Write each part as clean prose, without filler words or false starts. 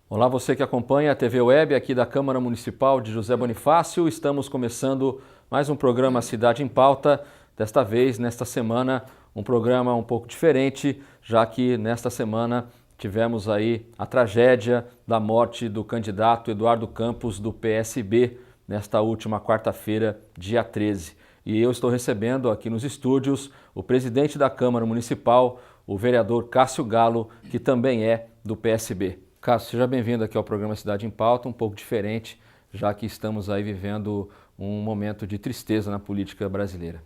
Olá, você que acompanha a TV Web aqui da Câmara Municipal de José Bonifácio. Estamos começando mais um programa Cidade em Pauta. Desta vez, nesta semana, um programa um pouco diferente, já que nesta semana tivemos aí a tragédia da morte do candidato Eduardo Campos do PSB, nesta última quarta-feira, dia 13. E eu estou recebendo aqui nos estúdios o presidente da Câmara Municipal, o vereador Cássio Galo, que também é do PSB. Cássio, seja bem-vindo aqui ao programa Cidade em Pauta, um pouco diferente, já que estamos aí vivendo um momento de tristeza na política brasileira.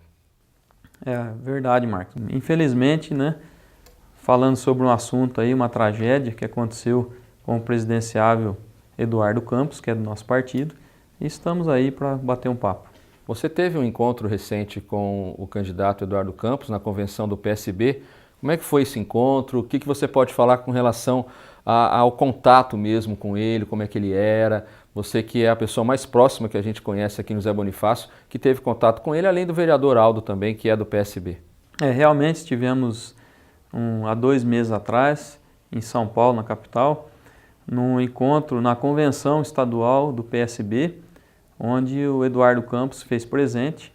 É verdade, Marcos. Infelizmente, falando sobre um assunto aí, uma tragédia que aconteceu com o presidenciável Eduardo Campos, que é do nosso partido, e estamos aí para bater um papo. Você teve um encontro recente com o candidato Eduardo Campos na convenção do PSB. Como é que foi esse encontro? O que você pode falar com relação ao contato mesmo com ele, como é que ele era? Você que é a pessoa mais próxima que a gente conhece aqui no José Bonifácio, que teve contato com ele, além do vereador Aldo também, que é do PSB. Realmente estivemos há 2 meses atrás, em São Paulo, na capital, num encontro na convenção estadual do PSB, onde o Eduardo Campos fez presente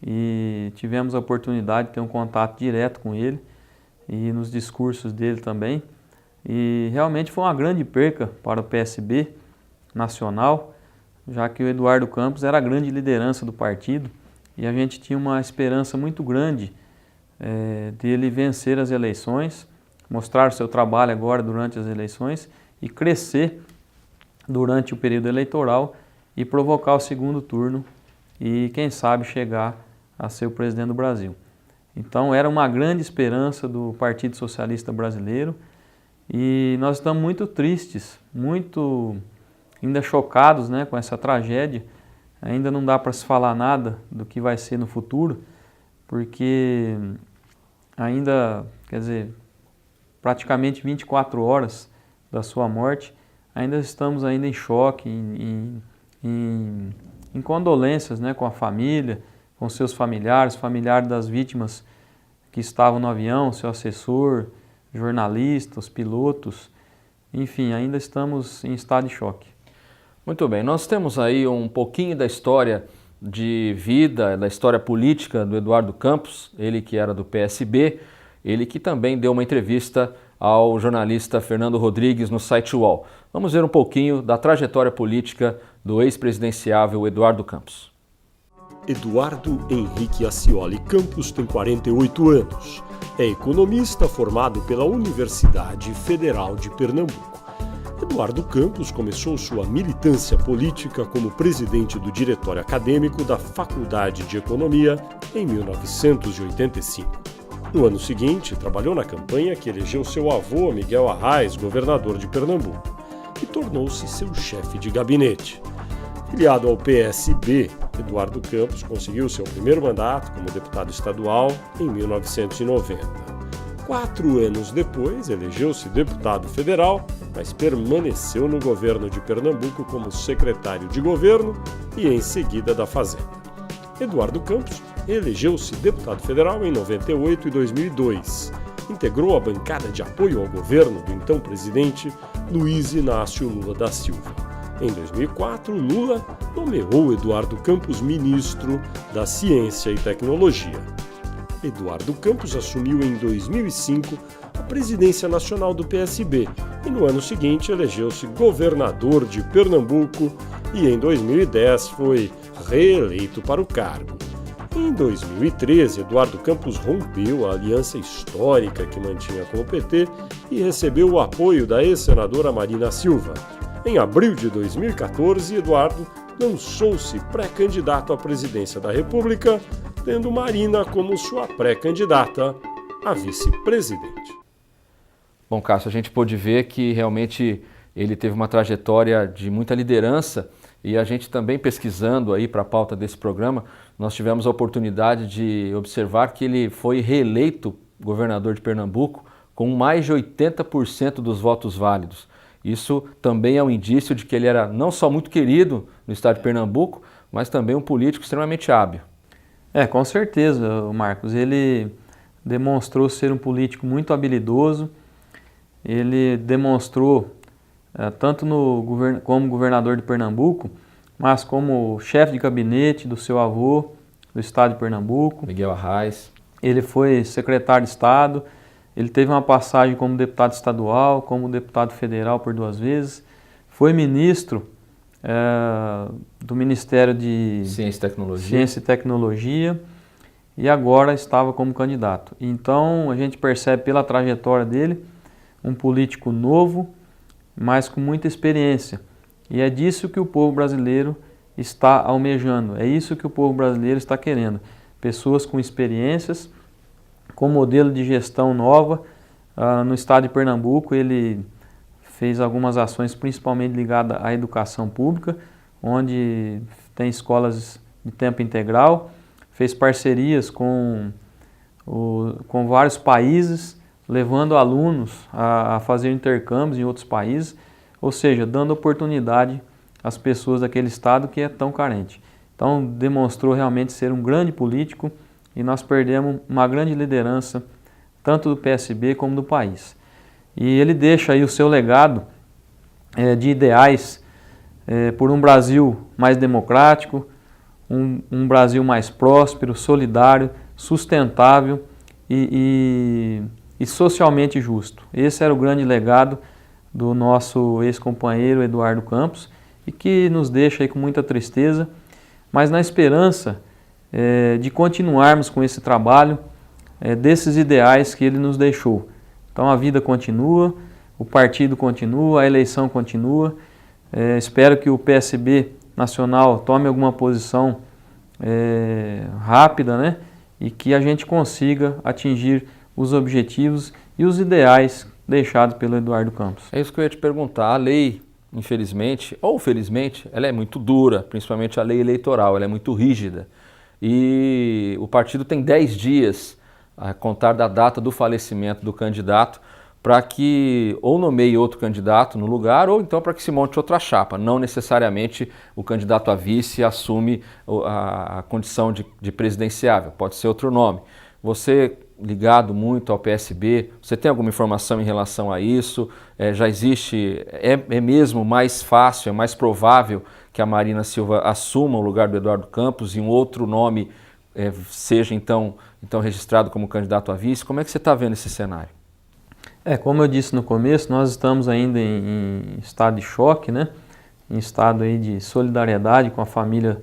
e tivemos a oportunidade de ter um contato direto com ele e nos discursos dele também. E realmente foi uma grande perca para o PSB nacional, já que o Eduardo Campos era a grande liderança do partido e a gente tinha uma esperança muito grande dele vencer as eleições, mostrar o seu trabalho agora durante as eleições e crescer durante o período eleitoral e provocar o segundo turno e, quem sabe, chegar a ser o presidente do Brasil. Então era uma grande esperança do Partido Socialista Brasileiro e nós estamos muito tristes, muito ainda chocados com essa tragédia. Ainda não dá para se falar nada do que vai ser no futuro, porque ainda, praticamente 24 horas da sua morte, ainda estamos ainda em choque, em condolências com a família, com seus familiares das vítimas que estavam no avião, seu assessor, jornalistas, pilotos, enfim, ainda estamos em estado de choque. Muito bem, nós temos aí um pouquinho da história de vida, da história política do Eduardo Campos, ele que era do PSB, ele que também deu uma entrevista ao jornalista Fernando Rodrigues no site UOL. Vamos ver um pouquinho da trajetória política do ex-presidenciável Eduardo Campos. Eduardo Henrique Acioli Campos tem 48 anos. É economista formado pela Universidade Federal de Pernambuco. Eduardo Campos começou sua militância política como presidente do diretório acadêmico da Faculdade de Economia em 1985. No ano seguinte, trabalhou na campanha que elegeu seu avô, Miguel Arraes, governador de Pernambuco, e tornou-se seu chefe de gabinete. Filiado ao PSB, Eduardo Campos conseguiu seu primeiro mandato como deputado estadual em 1990. 4 anos depois, elegeu-se deputado federal, mas permaneceu no governo de Pernambuco como secretário de governo e, em seguida, da Fazenda. Eduardo Campos elegeu-se deputado federal em 98 e 2002. Integrou a bancada de apoio ao governo do então presidente Luiz Inácio Lula da Silva. Em 2004, Lula nomeou Eduardo Campos ministro da Ciência e Tecnologia. Eduardo Campos assumiu em 2005 a presidência nacional do PSB e no ano seguinte elegeu-se governador de Pernambuco e em 2010 foi reeleito para o cargo. Em 2013, Eduardo Campos rompeu a aliança histórica que mantinha com o PT e recebeu o apoio da ex-senadora Marina Silva. Em abril de 2014, Eduardo lançou-se pré-candidato à presidência da República, tendo Marina como sua pré-candidata a vice-presidente. Bom, Cássio, a gente pôde ver que realmente ele teve uma trajetória de muita liderança e a gente também pesquisando aí para a pauta desse programa, nós tivemos a oportunidade de observar que ele foi reeleito governador de Pernambuco com mais de 80% dos votos válidos. Isso também é um indício de que ele era não só muito querido no estado de Pernambuco, mas também um político extremamente hábil. Com certeza, Marcos. Ele demonstrou ser um político muito habilidoso, ele demonstrou tanto como governador de Pernambuco, mas como chefe de gabinete do seu avô, do estado de Pernambuco. Miguel Arraes. Ele foi secretário de Estado, ele teve uma passagem como deputado estadual, como deputado federal por 2 vezes, foi ministro do Ministério de Ciência e Tecnologia e agora estava como candidato. Então a gente percebe pela trajetória dele um político novo, mas com muita experiência. E é disso que o povo brasileiro está almejando, é isso que o povo brasileiro está querendo. Pessoas com experiências, com modelo de gestão nova. No estado de Pernambuco ele fez algumas ações principalmente ligadas à educação pública, onde tem escolas de tempo integral, fez parcerias com vários países, levando alunos a fazer intercâmbios em outros países, ou seja, dando oportunidade às pessoas daquele estado que é tão carente. Então demonstrou realmente ser um grande político e nós perdemos uma grande liderança, tanto do PSB como do país. E ele deixa aí o seu legado de ideais por um Brasil mais democrático, um Brasil mais próspero, solidário, sustentável e socialmente justo. Esse era o grande legado do nosso ex-companheiro Eduardo Campos e que nos deixa aí com muita tristeza, mas na esperança de continuarmos com esse trabalho, desses ideais que ele nos deixou. Então a vida continua, o partido continua, a eleição continua. Espero que o PSB nacional tome alguma posição rápida, né? E que a gente consiga atingir os objetivos e os ideais deixados pelo Eduardo Campos. É isso que eu ia te perguntar. A lei, infelizmente, ou felizmente, ela é muito dura, principalmente a lei eleitoral, ela é muito rígida. E o partido tem 10 dias a contar da data do falecimento do candidato para que ou nomeie outro candidato no lugar ou então para que se monte outra chapa. Não necessariamente o candidato a vice assume a condição de presidenciável, pode ser outro nome. Você, ligado muito ao PSB, você tem alguma informação em relação a isso? Já existe, é mesmo mais fácil, é mais provável que a Marina Silva assuma o lugar do Eduardo Campos e um outro nome seja então registrado como candidato a vice? Como é que você está vendo esse cenário? Como eu disse no começo, nós estamos ainda em estado de choque, né? Em estado aí de solidariedade com a família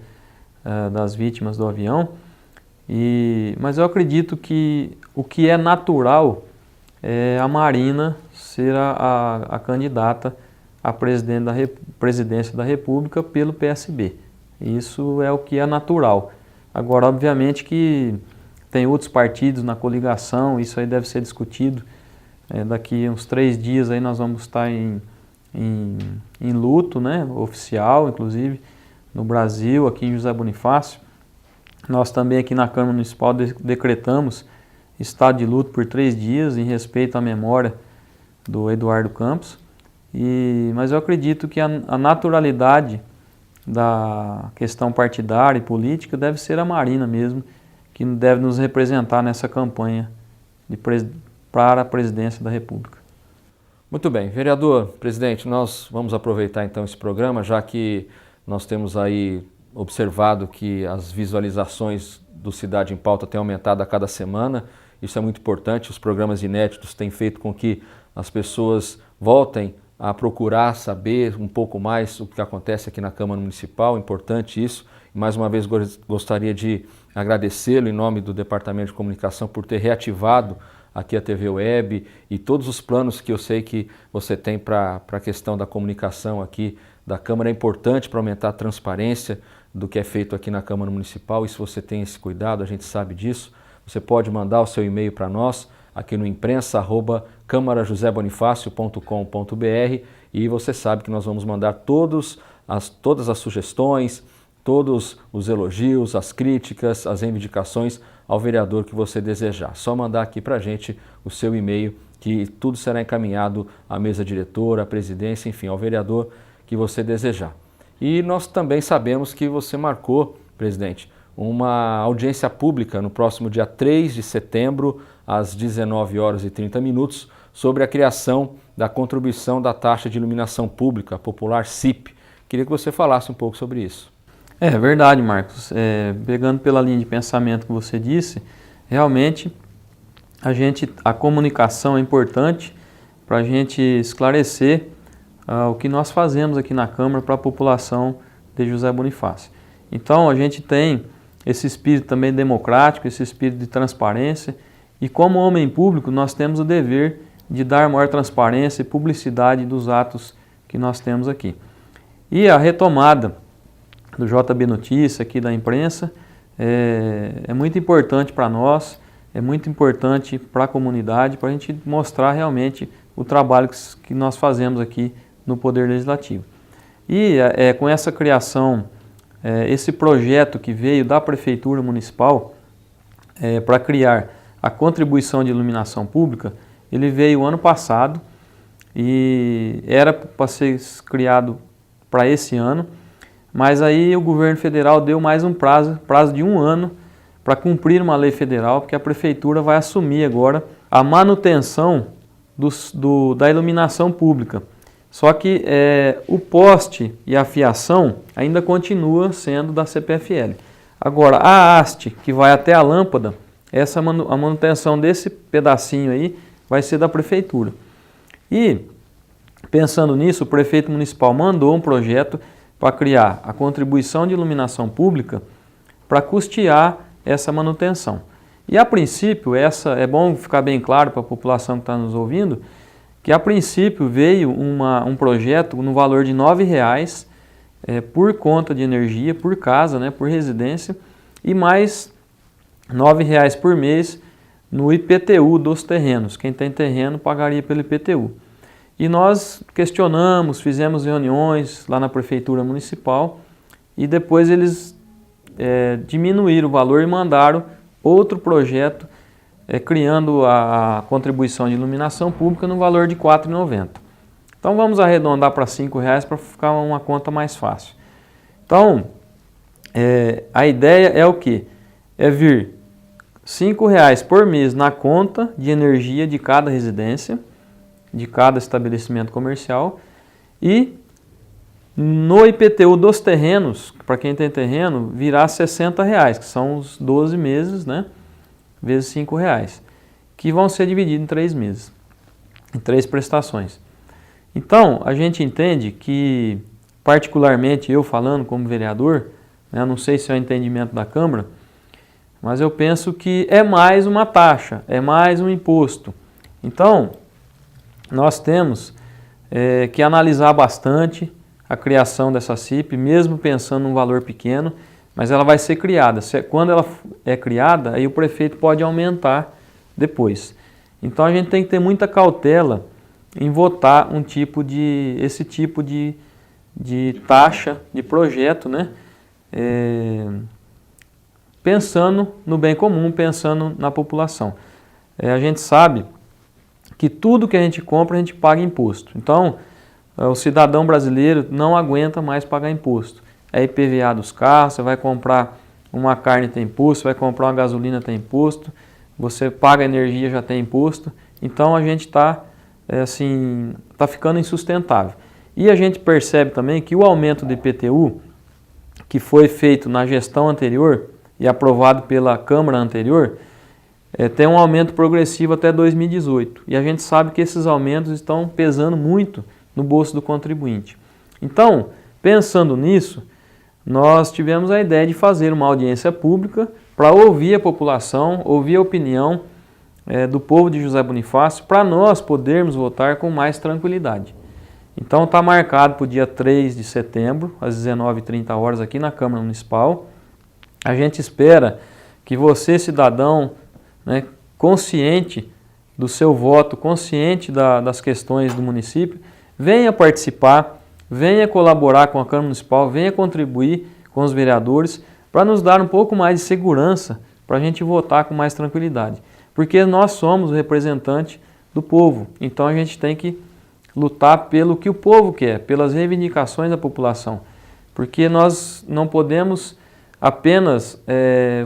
das vítimas do avião. Mas eu acredito que o que é natural é a Marina ser a candidata a presidência da República pelo PSB. Isso é o que é natural. Agora, obviamente que tem outros partidos na coligação, isso aí deve ser discutido. Daqui uns 3 dias aí nós vamos estar em luto, né, oficial, inclusive, no Brasil, aqui em José Bonifácio. Nós também aqui na Câmara Municipal decretamos estado de luto por 3 dias em respeito à memória do Eduardo Campos. Mas eu acredito que a naturalidade da questão partidária e política deve ser a Marina mesmo, que deve nos representar nessa campanha para a presidência da República. Muito bem, vereador, presidente, nós vamos aproveitar então esse programa, já que nós temos aí observado que as visualizações do Cidade em Pauta têm aumentado a cada semana. Isso é muito importante, os programas inéditos têm feito com que as pessoas voltem a procurar saber um pouco mais o que acontece aqui na Câmara Municipal, importante isso. E mais uma vez gostaria de agradecê-lo em nome do Departamento de Comunicação por ter reativado aqui a TV Web e todos os planos que eu sei que você tem para a questão da comunicação aqui da Câmara. É importante para aumentar a transparência do que é feito aqui na Câmara Municipal, e se você tem esse cuidado, a gente sabe disso. Você pode mandar o seu e-mail para nós aqui no imprensa@camarajosebonifacio.com.br e você sabe que nós vamos mandar todas as sugestões, todos os elogios, as críticas, as reivindicações ao vereador que você desejar. Só mandar aqui para a gente o seu e-mail, que tudo será encaminhado à mesa diretora, à presidência, enfim, ao vereador que você desejar. E nós também sabemos que você marcou, presidente, uma audiência pública no próximo dia 3 de setembro, às 19h30, sobre a criação da contribuição da taxa de iluminação pública, popular CIP. Queria que você falasse um pouco sobre isso. É verdade, Marcos. Pegando pela linha de pensamento que você disse, realmente a comunicação é importante para a gente esclarecer o que nós fazemos aqui na Câmara para a população de José Bonifácio. Então, a gente tem esse espírito também democrático, esse espírito de transparência, e como homem público, nós temos o dever de dar maior transparência e publicidade dos atos que nós temos aqui. E a retomada do JB Notícia, aqui da imprensa, é muito importante para nós, é muito importante para a comunidade, para a gente mostrar realmente o trabalho que nós fazemos aqui no Poder Legislativo. E com essa criação, esse projeto que veio da Prefeitura Municipal para criar a contribuição de iluminação pública, ele veio ano passado e era para ser criado para esse ano, mas aí o governo federal deu mais um prazo de 1 ano para cumprir uma lei federal, porque a Prefeitura vai assumir agora a manutenção da iluminação pública. Só que o poste e a fiação ainda continua sendo da CPFL. Agora, a haste, que vai até a lâmpada, a manutenção desse pedacinho aí vai ser da Prefeitura. E, pensando nisso, o prefeito municipal mandou um projeto para criar a contribuição de iluminação pública para custear essa manutenção. E, a princípio, é bom ficar bem claro para a população que está nos ouvindo, que a princípio veio um projeto no valor de R$ 9,00 por conta de energia, por casa, né, por residência, e mais R$ 9,00 por mês no IPTU dos terrenos. Quem tem terreno pagaria pelo IPTU. E nós questionamos, fizemos reuniões lá na Prefeitura Municipal e depois eles diminuíram o valor e mandaram outro projeto criando a contribuição de iluminação pública no valor de R$ 4,90. Então vamos arredondar para R$ 5,00 para ficar uma conta mais fácil. Então, a ideia é o quê? É vir R$ 5,00 por mês na conta de energia de cada residência, de cada estabelecimento comercial, e no IPTU dos terrenos, para quem tem terreno, virá R$ 60,00, que são os 12 meses, né, vezes R$ 5,00, que vão ser divididos em 3 meses, em 3 prestações. Então, a gente entende que, particularmente eu falando como vereador, né, não sei se é o entendimento da Câmara, mas eu penso que é mais uma taxa, é mais um imposto. Então, nós temos que analisar bastante a criação dessa CIP, mesmo pensando num valor pequeno, mas ela vai ser criada. Quando ela é criada, aí o prefeito pode aumentar depois. Então, a gente tem que ter muita cautela em votar esse tipo de taxa, de projeto, né? Pensando no bem comum, pensando na população. A gente sabe que tudo que a gente compra, a gente paga imposto. Então, o cidadão brasileiro não aguenta mais pagar imposto. É IPVA dos carros, você vai comprar uma carne, tem imposto, vai comprar uma gasolina, tem imposto, você paga energia, já tem imposto. Então, a gente está ficando insustentável. E a gente percebe também que o aumento do IPTU, que foi feito na gestão anterior e aprovado pela Câmara anterior, tem um aumento progressivo até 2018. E a gente sabe que esses aumentos estão pesando muito no bolso do contribuinte. Então, pensando nisso, nós tivemos a ideia de fazer uma audiência pública para ouvir a população, ouvir a opinião do povo de José Bonifácio, para nós podermos votar com mais tranquilidade. Então está marcado para o dia 3 de setembro, às 19h30 aqui na Câmara Municipal. A gente espera que você, cidadão, né, consciente do seu voto, consciente das questões do município, venha participar, venha colaborar com a Câmara Municipal, venha contribuir com os vereadores para nos dar um pouco mais de segurança, para a gente votar com mais tranquilidade. Porque nós somos o representante do povo, então a gente tem que lutar pelo que o povo quer, pelas reivindicações da população. Porque nós não podemos apenas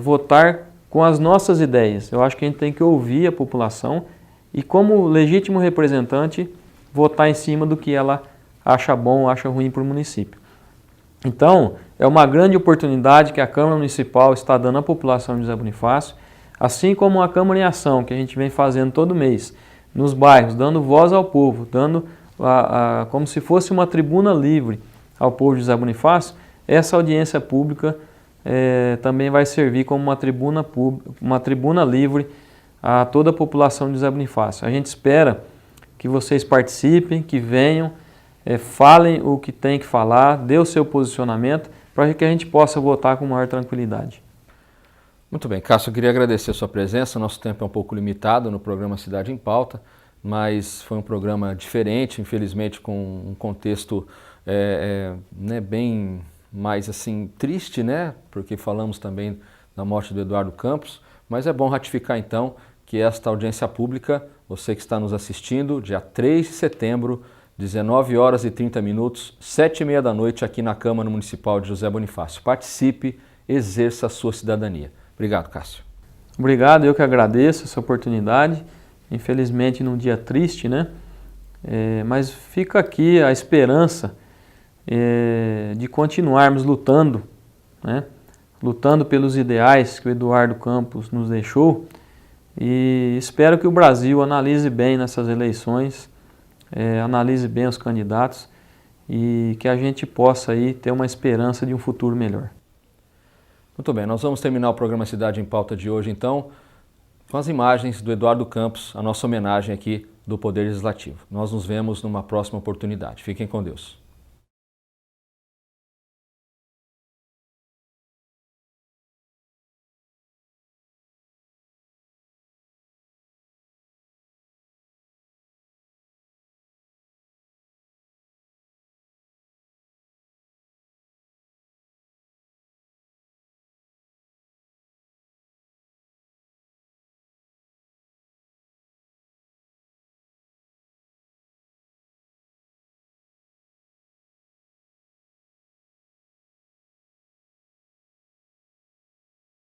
votar com as nossas ideias. Eu acho que a gente tem que ouvir a população e como legítimo representante votar em cima do que ela acha bom ou acha ruim para o município. Então, é uma grande oportunidade que a Câmara Municipal está dando à população de José Bonifácio, assim como a Câmara em Ação, que a gente vem fazendo todo mês, nos bairros, dando voz ao povo, dando como se fosse uma tribuna livre ao povo de José Bonifácio. Essa audiência pública também vai servir como uma tribuna livre a toda a população de José Bonifácio. A gente espera que vocês participem, que venham, falem o que tem que falar, dê o seu posicionamento, para que a gente possa votar com maior tranquilidade. Muito bem, Cássio, eu queria agradecer a sua presença. Nosso tempo é um pouco limitado no programa Cidade em Pauta, mas foi um programa diferente, infelizmente com um contexto bem mais assim triste, né? Porque falamos também da morte do Eduardo Campos, mas é bom ratificar então que esta audiência pública, você que está nos assistindo, dia 3 de setembro, 19 horas e 30 minutos, 7h30 da noite, aqui na Câmara Municipal de José Bonifácio. Participe, exerça a sua cidadania. Obrigado, Cássio. Obrigado, eu que agradeço essa oportunidade. Infelizmente num dia triste, né? Mas fica aqui a esperança de continuarmos lutando, né? Lutando pelos ideais que o Eduardo Campos nos deixou, e espero que o Brasil analise bem nessas eleições, analise bem os candidatos e que a gente possa aí ter uma esperança de um futuro melhor. Muito bem, nós vamos terminar o programa Cidade em Pauta de hoje então com as imagens do Eduardo Campos, a nossa homenagem aqui do Poder Legislativo. Nós nos vemos numa próxima oportunidade. Fiquem com Deus.